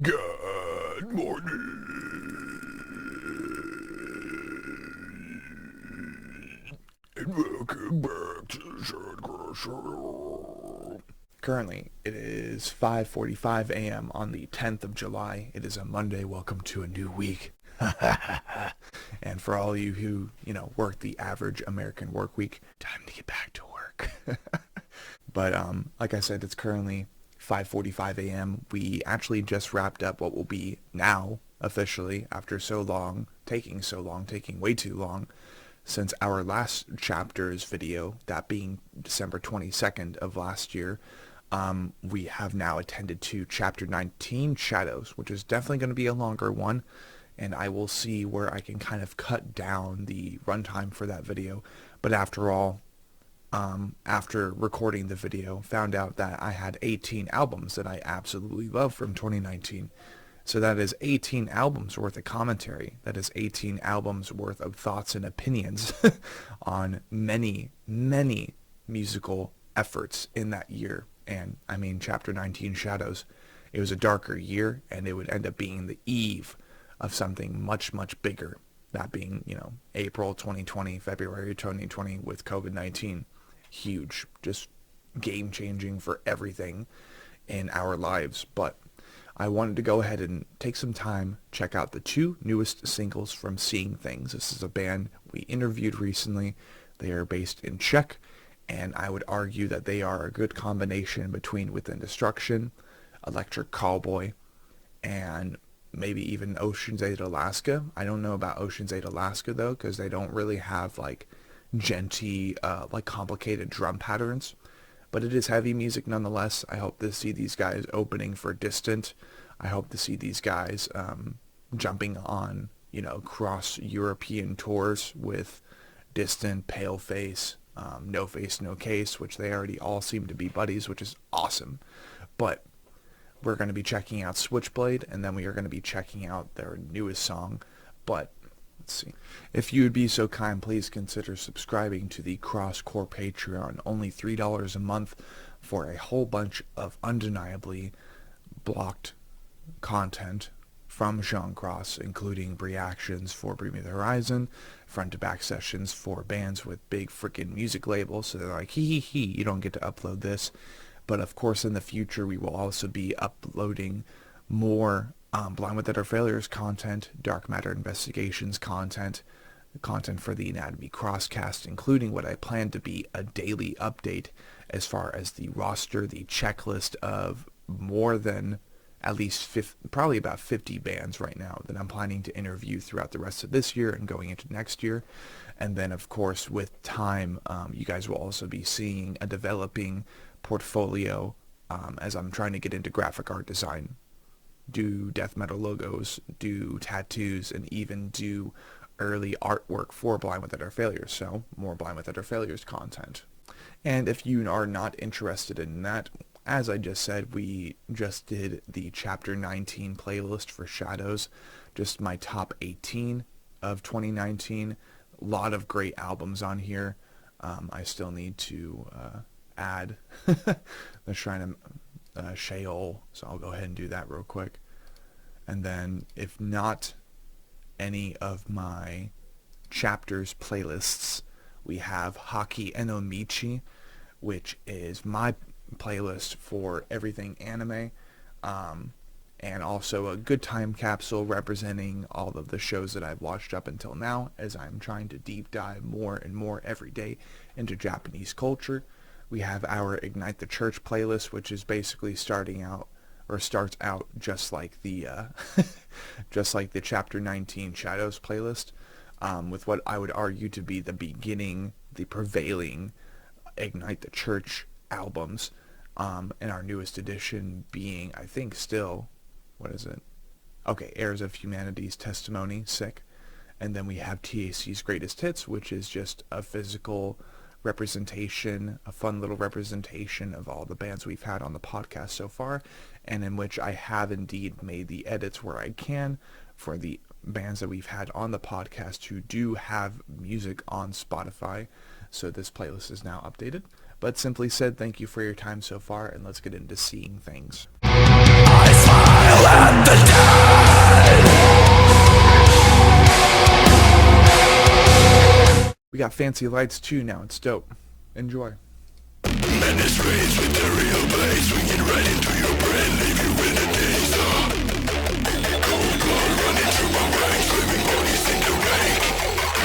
Good morning, and welcome back to the Shotgun Show. Currently, it is 5:45 a.m. on the 10th of July. It is a Monday. Welcome to a new week. And for all you who, work the average American work week, time to get back to work. But like I said, it's currently 5:45 a.m. We actually just wrapped up what will be now officially, after taking way too long since our last chapter's video, that being December 22nd of last year. We have now attended to chapter 19, Shadows, which is definitely going to be a longer one, and I will see where I can kind of cut down the runtime for that video. But after all, after recording the video, found out that I had 18 albums that I absolutely love from 2019. So that is 18 albums worth of commentary. That is 18 albums worth of thoughts and opinions on many, many musical efforts in that year. And I mean, chapter 19, Shadows, it was a darker year, and it would end up being the eve of something much, much bigger. That being, April 2020, February 2020 with COVID-19. Huge, just game-changing for everything in our lives. But I wanted to go ahead and take some time, check out the two newest singles from Seeing Things. This is a band we interviewed recently. They are based in Czech, and I would argue that they are a good combination between Within Destruction, Electric Callboy, and maybe even Ocean's 8 Alaska. I don't know about Ocean's 8 Alaska, though, because they don't really have, genty, complicated drum patterns. But it is heavy music nonetheless. I hope to see these guys opening for Distant. I hope to see these guys jumping on, cross-European tours with Distant, Paleface, No Face, No Case, which they already all seem to be buddies, which is awesome. But we're going to be checking out Switchblade, and then we are going to be checking out their newest song. But let's see. If you would be so kind, please consider subscribing to the Crosscore Patreon. Only $3 a month for a whole bunch of undeniably blocked content from Sean Cross, including reactions for Bring Me the Horizon, front-to-back sessions for bands with big freaking music labels. So they're like, hee, you don't get to upload this. But of course, in the future, we will also be uploading more Blind with Utter Failures content, Dark Matter Investigations content for the Anatomy Crosscast, including what I plan to be a daily update as far as the roster, the checklist of more than at least probably about 50 bands right now that I'm planning to interview throughout the rest of this year and going into next year. And then, of course, with time, you guys will also be seeing a developing portfolio as I'm trying to get into graphic art design, do death metal logos, do tattoos, and even do early artwork for Blind with Utter Failures. So more Blind with Utter Failures content. And if you are not interested in that, as I just said, we just did the chapter 19 playlist for Shadows, just my top 18 of 2019. A lot of great albums on here. I still need to add the Shrine of Sheol, so I'll go ahead and do that real quick. And then, if not any of my chapters playlists, we have Haki Enomichi, which is my playlist for everything anime, and also a good time capsule representing all of the shows that I've watched up until now, as I'm trying to deep dive more and more every day into Japanese culture. We have our Ignite the Church playlist, which is basically starts out just like the just like the chapter 19 Shadows playlist, with what I would argue to be the prevailing Ignite the Church albums, and our newest edition being, I think, still, what is it? Okay, Heirs of Humanity's Testimony, sick. And then we have TAC's Greatest Hits, which is just a physical representation, a fun little representation of all the bands we've had on the podcast so far, and in which I have indeed made the edits where I can for the bands that we've had on the podcast who do have music on Spotify. So this playlist is now updated. But simply said, thank you for your time so far, and let's get into Seeing Things. I smile at the got fancy lights too now. It's dope. Enjoy. Menace rays, material blades swinging right into your brain, leave you in a daze. Cold blood running through my veins, screaming bodies in the rain,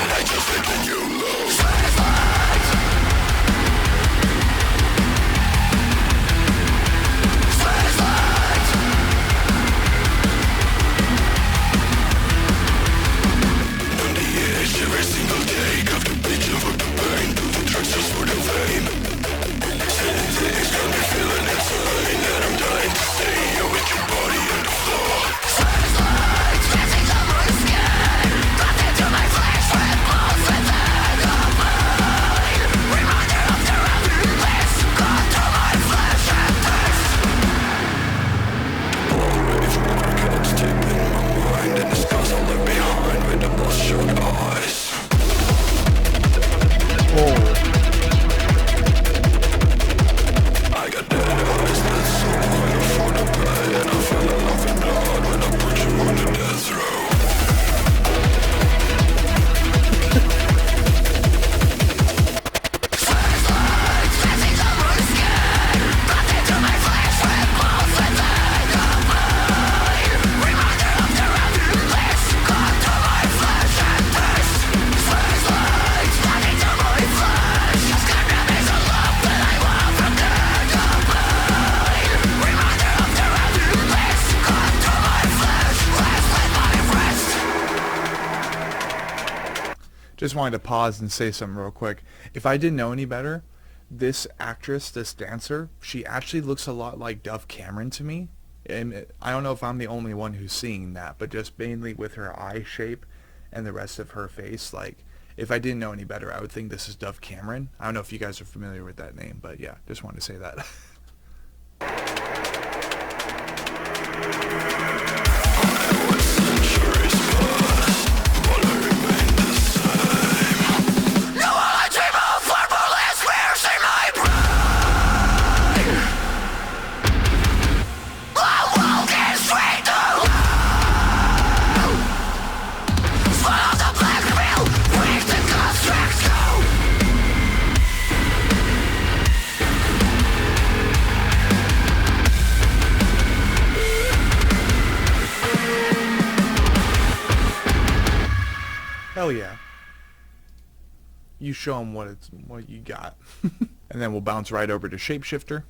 and I just let the new low. Switchblade! Switchblade! On the edge every single day, got the bitch over the pain, do the drugs just for the fame. Things got me feeling insane, and I'm dying to stay here with your body on the floor. Switchblade, dancing over my skin, cut into my flesh with bones within the pain. Reminder of the emptiness, cut through my flesh and face. If I can't stay in my mind, and the scars I left behind with the bloodshot eyes. I got dead eyes that so I afford to pay, and I fell in love in blood when I put you on the death row. Switchblade, dancing over my skin, cut into my flesh with bones within the pain. Reminder of the emptiness, cut through my flesh and face. Switchblade, cutting through my flesh, just can't remain the love that I want from the pain. Reminder of the emptiness, cut through my flesh, rest with my wrist. Just wanted to pause and say something real quick. If I didn't know any better, this actress, this dancer, she actually looks a lot like Dove Cameron to me. And I don't know if I'm the only one who's seeing that, but just mainly with her eye shape and the rest of her face, like, if I didn't know any better, I would think this is Dove Cameron. I don't know if you guys are familiar with that name, but yeah, just wanted to say that. Centuries pass, but I remain the same. Now all I dream of are bullets piercing my brain. I'm walking straight to hell. Swallow the black pill, break the construct go. Hell yeah. You show them what you got. And then we'll bounce right over to Shapeshifter.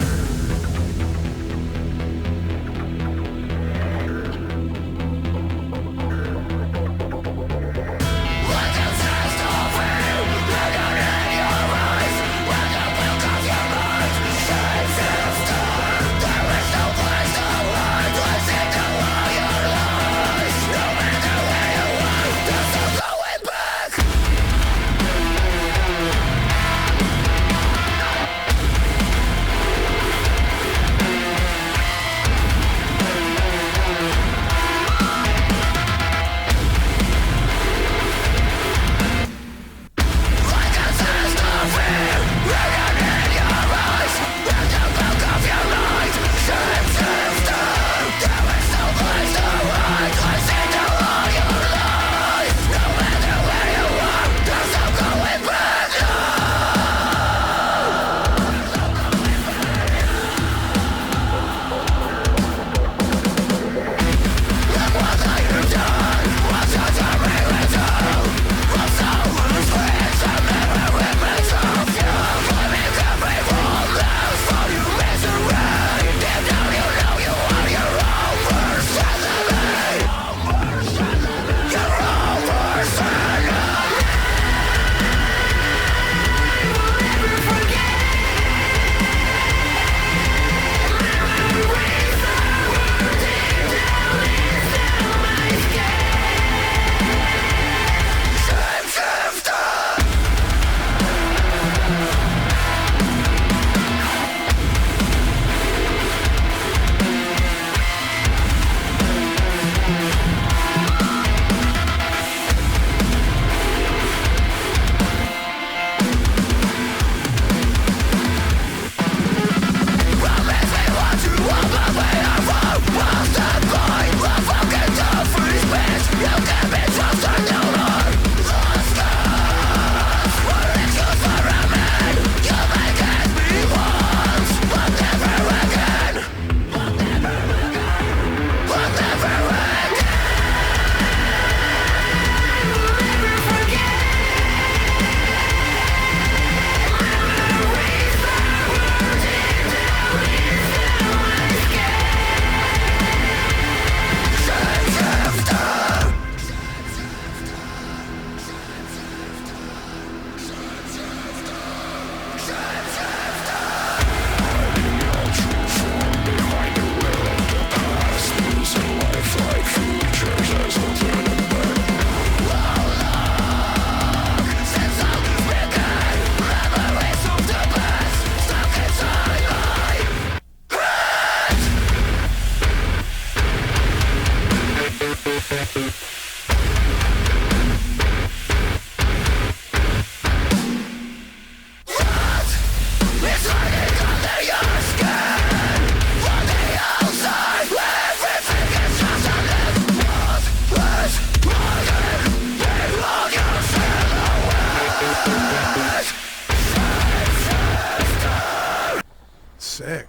Sick.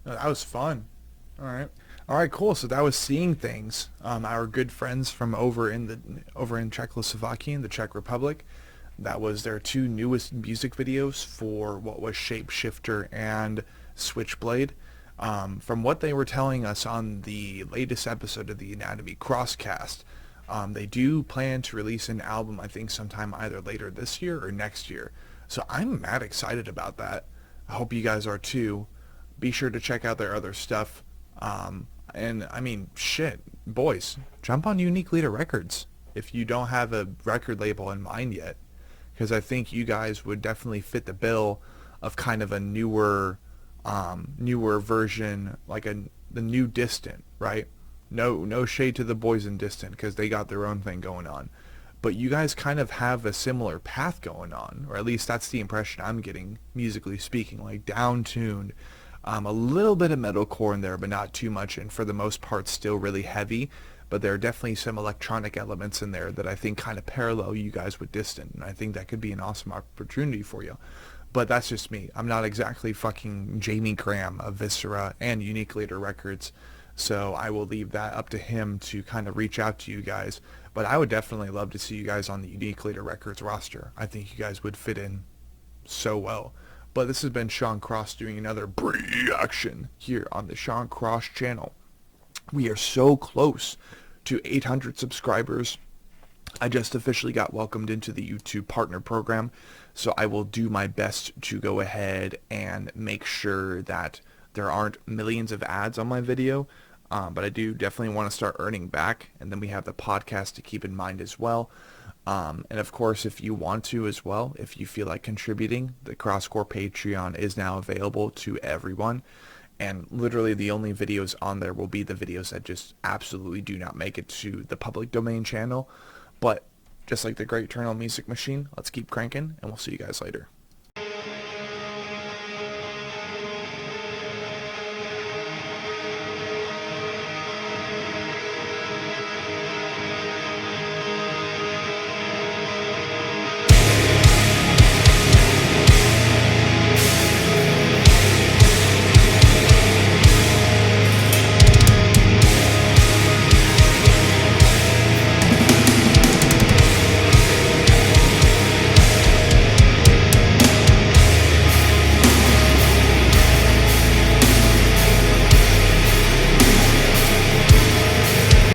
That was fun. All right, cool. So that was Seeing Things. Our good friends from over in Czechoslovakia, in the Czech Republic. That was their two newest music videos for what was Shapeshifter and Switchblade. From what they were telling us on the latest episode of the Anatomy Crosscast, they do plan to release an album, I think sometime either later this year or next year. So I'm mad excited about that. I hope you guys are too. Be sure to check out their other stuff. And I mean, shit, boys, jump on Unique Leader Records if you don't have a record label in mind yet, because I think you guys would definitely fit the bill of kind of a newer version, like the new Distant, right? No shade to the boys in Distant, because they got their own thing going on. But you guys kind of have a similar path going on, or at least that's the impression I'm getting, musically speaking, like down-tuned, a little bit of metalcore in there, but not too much, and for the most part still really heavy, but there are definitely some electronic elements in there that I think kind of parallel you guys with Distant, and I think that could be an awesome opportunity for you. But that's just me. I'm not exactly fucking Jamie Graham of Viscera and Unique Leader Records, so I will leave that up to him to kind of reach out to you guys. But I would definitely love to see you guys on the Unique Leader Records roster. I think you guys would fit in so well. But this has been Sean Cross doing another reaction here on the Sean Cross channel. We are so close to 800 subscribers. I just officially got welcomed into the YouTube Partner Program, so I will do my best to go ahead and make sure that there aren't millions of ads on my video. But I do definitely want to start earning back, and then we have the podcast to keep in mind as well. And of course, if you want to as well, if you feel like contributing, the CrossCore Patreon is now available to everyone. And literally the only videos on there will be the videos that just absolutely do not make it to the public domain channel. But just like the Great Eternal Music Machine, let's keep cranking, and we'll see you guys later.